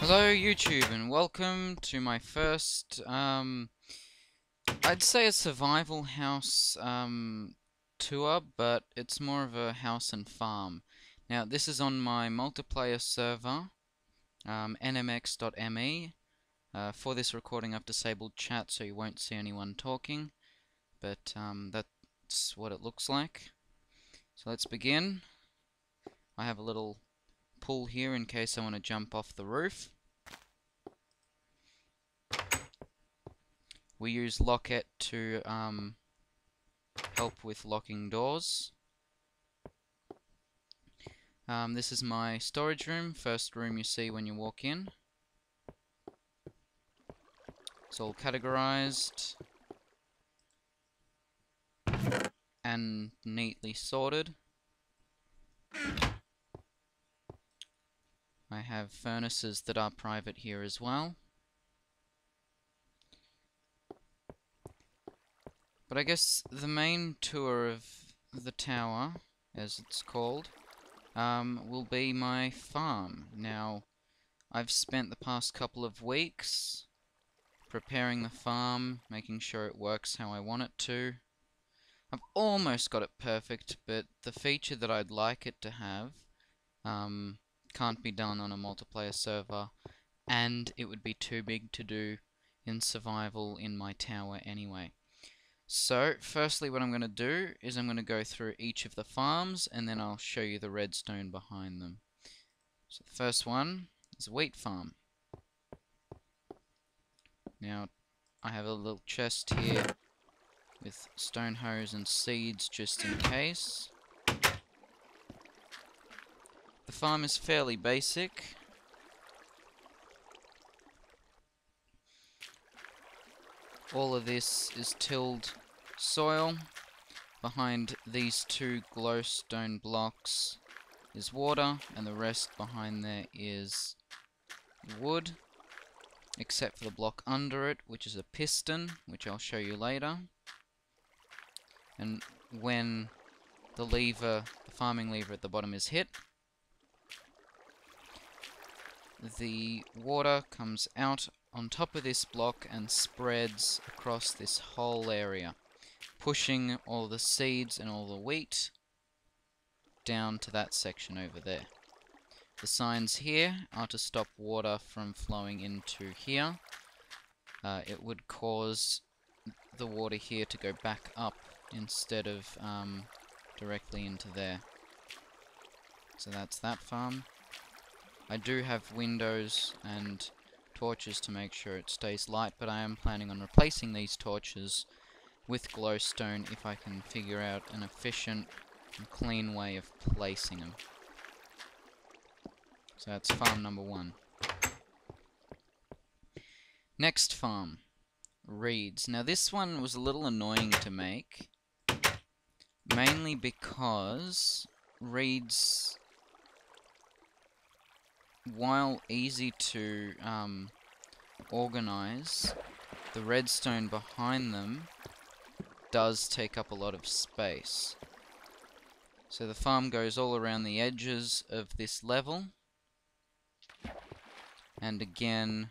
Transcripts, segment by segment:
Hello YouTube and welcome to my first, I'd say a survival house tour, but it's more of a house and farm. Now this is on my multiplayer server, nmx.me. For this recording I've disabled chat so you won't see anyone talking, but that's what it looks like. So let's begin. I have a little pool here in case I want to jump off the roof. We use Locket to help with locking doors. This is my storage room, first room you see when you walk in. It's all categorized and neatly sorted. I have furnaces that are private here as well. But I guess the main tour of the tower, as it's called, will be my farm. Now, I've spent the past couple of weeks preparing the farm, making sure it works how I want it to. I've almost got it perfect, but the feature that I'd like it to have can't be done on a multiplayer server, and it would be too big to do in survival in my tower anyway. So, firstly what I'm going to do is I'm going to go through each of the farms, and then I'll show you the redstone behind them. So the first one is a wheat farm. Now, I have a little chest here with stone hose and seeds just in case. The farm is fairly basic. All of this is tilled soil. Behind these two glowstone blocks is water, and the rest behind there is wood, except for the block under it, which is a piston, which I'll show you later. And when the lever, the farming lever at the bottom is hit, the water comes out on top of this block and spreads across this whole area, pushing all the seeds and all the wheat down to that section over there. The signs here are to stop water from flowing into here. It would cause the water here to go back up instead of directly into there. So that's that farm. I do have windows and torches to make sure it stays light, but I am planning on replacing these torches with glowstone if I can figure out an efficient and clean way of placing them. So that's farm number 1. Next farm, reeds. Now this one was a little annoying to make, mainly because reeds, while easy to organize, the redstone behind them does take up a lot of space. So the farm goes all around the edges of this level, and again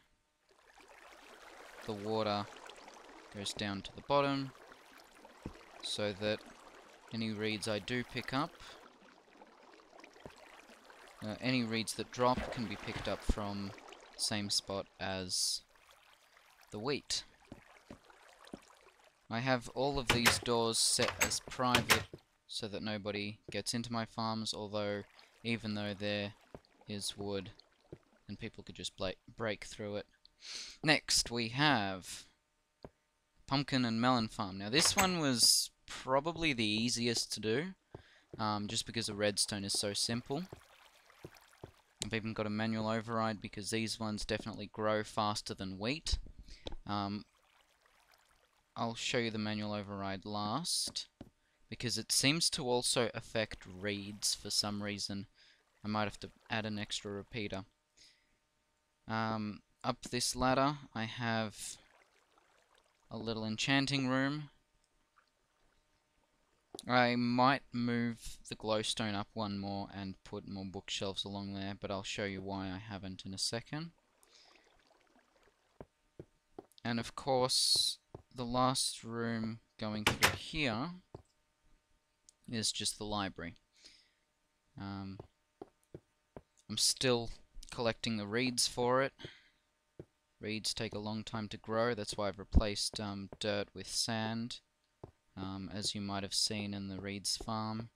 the water goes down to the bottom so that any reeds I do pick up, any reeds that drop can be picked up from the same spot as the wheat. I have all of these doors set as private so that nobody gets into my farms, although even though there is wood and people could just break through it. Next we have pumpkin and melon farm. Now this one was probably the easiest to do, just because the redstone is so simple. I've even got a manual override because these ones definitely grow faster than wheat. I'll show you the manual override last, because it seems to also affect reeds for some reason. I might have to add an extra repeater. Up this ladder I have a little enchanting room. I might move the glowstone up one more and put more bookshelves along there, but I'll show you why I haven't in a second. And of course, the last room going through here is just the library. I'm still collecting the reeds for it. Reeds take a long time to grow, that's why I've replaced dirt with sand, as you might have seen in the reeds farm.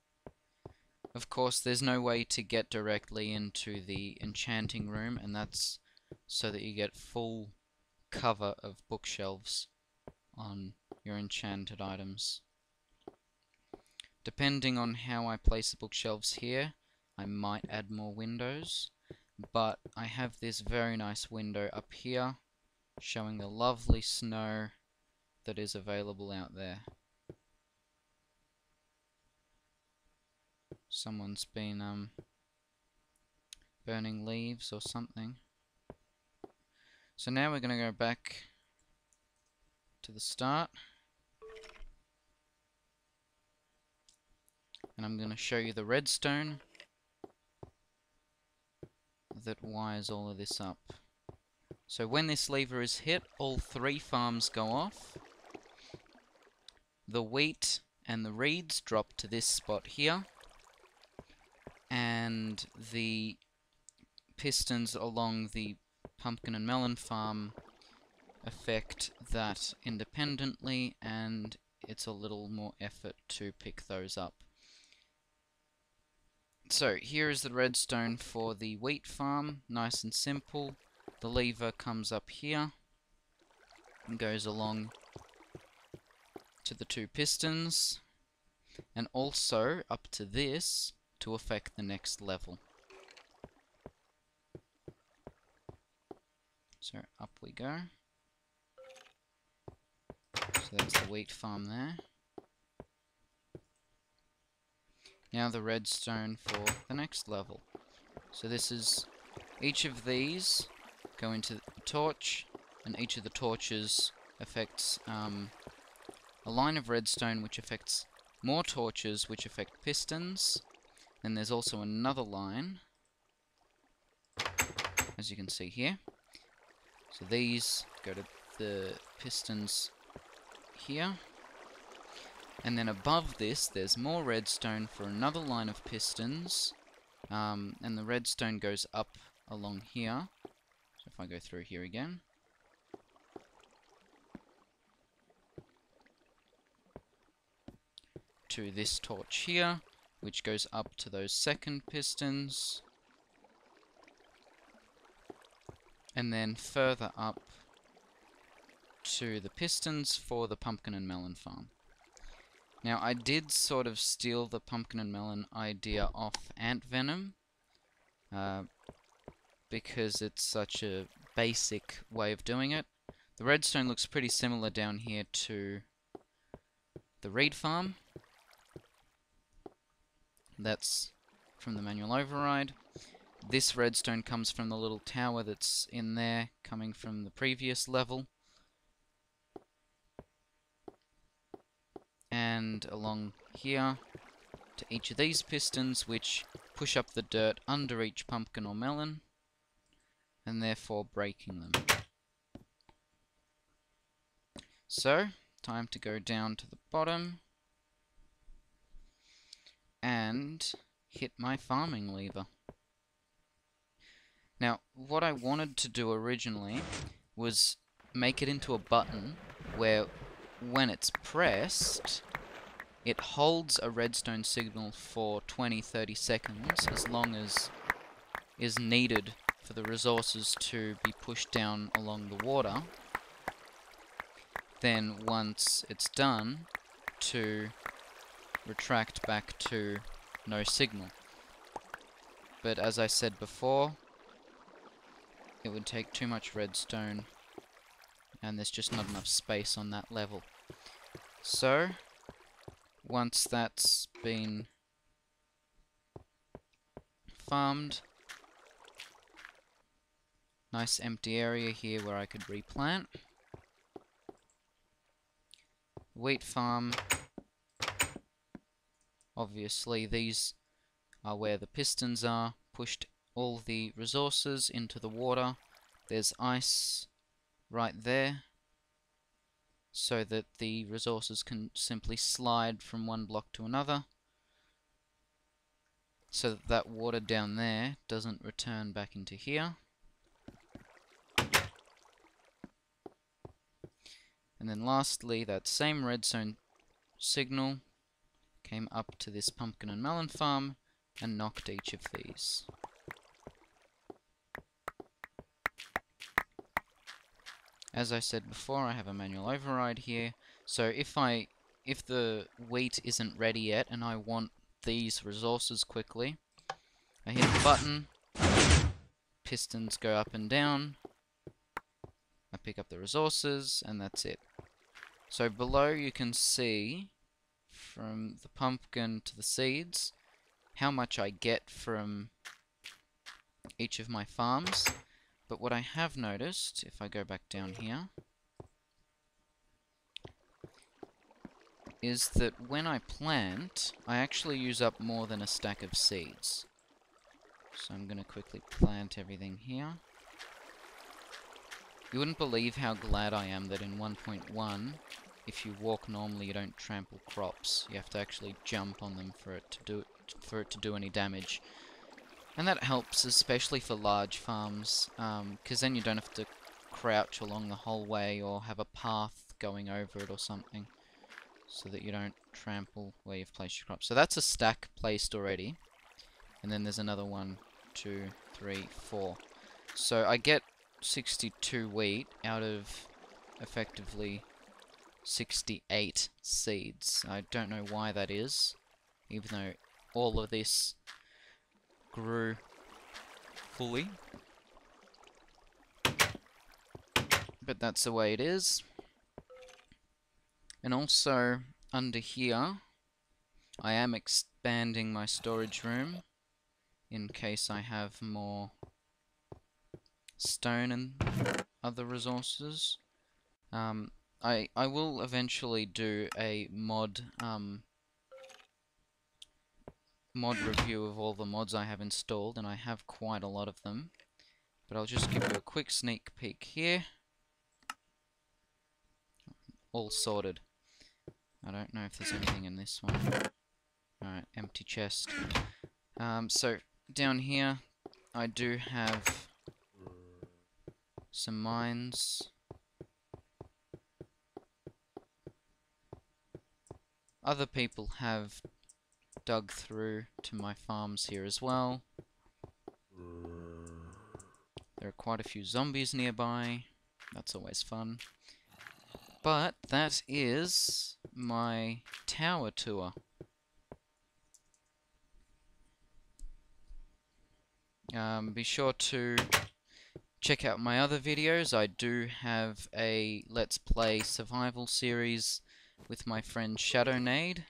Of course, there's no way to get directly into the enchanting room, and that's so that you get full cover of bookshelves on your enchanted items. Depending on how I place the bookshelves here, I might add more windows, but I have this very nice window up here showing the lovely snow that is available out there. Someone's been burning leaves or something. So now we're going to go back to the start, and I'm going to show you the redstone that wires all of this up. So when this lever is hit, all 3 farms go off. The wheat and the reeds drop to this spot here, and the pistons along the pumpkin and melon farm affect that independently, and it's a little more effort to pick those up. So here is the redstone for the wheat farm, nice and simple. The lever comes up here and goes along to the 2 pistons, and also up to this to affect the next level. So up we go. So that's the wheat farm there. Now the redstone for the next level. So this is, each of these go into the torch, and each of the torches affects a line of redstone which affects more torches which affect pistons. Then there's also another line, as you can see here. So these go to the pistons here. And then above this, there's more redstone for another line of pistons. And the redstone goes up along here. So if I go through here again. To this torch here, which goes up to those second pistons. And then further up to the pistons for the pumpkin and melon farm. Now, I did sort of steal the pumpkin and melon idea off ant venom, because it's such a basic way of doing it. The redstone looks pretty similar down here to the reed farm. That's from the manual override. This redstone comes from the little tower that's in there, coming from the previous level. And along here to each of these pistons, which push up the dirt under each pumpkin or melon, and therefore breaking them. So, time to go down to the bottom and hit my farming lever. Now, what I wanted to do originally was make it into a button where when it's pressed, it holds a redstone signal for 20-30 seconds, as long as is needed for the resources to be pushed down along the water. Then once it's done, to retract back to no signal. But as I said before, it would take too much redstone, and there's just not enough space on that level. So, once that's been farmed, nice empty area here where I could replant. Wheat farm, obviously these are where the pistons are, pushed all the resources into the water. There's ice right there, so that the resources can simply slide from one block to another, so that that water down there doesn't return back into here. And then lastly, that same redstone signal came up to this pumpkin and melon farm and knocked each of these. As I said before, I have a manual override here, so if the wheat isn't ready yet and I want these resources quickly, I hit the button, pistons go up and down, I pick up the resources, and that's it. So below you can see, from the pumpkin to the seeds, how much I get from each of my farms. But what I have noticed, if I go back down here, is that when I plant, I actually use up more than a stack of seeds. So I'm going to quickly plant everything here. You wouldn't believe how glad I am that in 1.1, if you walk normally, you don't trample crops. You have to actually jump on them for it to do any damage. And that helps, especially for large farms, because then you don't have to crouch along the whole way or have a path going over it or something, so that you don't trample where you've placed your crops. So that's a stack placed already, and then there's another 1, 2, 3, 4. So I get 62 wheat out of effectively 68 seeds. I don't know why that is, even though all of this grew fully. But that's the way it is. And also, under here, I am expanding my storage room in case I have more stone and other resources. I will eventually do a mod review of all the mods I have installed, and I have quite a lot of them. But I'll just give you a quick sneak peek here. All sorted. I don't know if there's anything in this one. Alright, empty chest. So down here I do have some mines. Other people have dug through to my farms here as well. There are quite a few zombies nearby. That's always fun. But that is my tower tour. Be sure to check out my other videos. I do have a Let's Play survival series with my friend ShadowNade.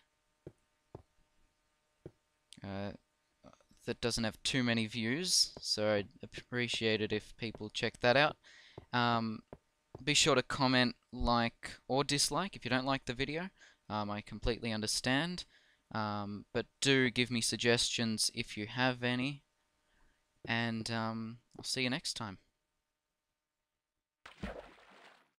That doesn't have too many views, so I'd appreciate it if people check that out. Be sure to comment, like, or dislike if you don't like the video. I completely understand. But do give me suggestions if you have any. And I'll see you next time.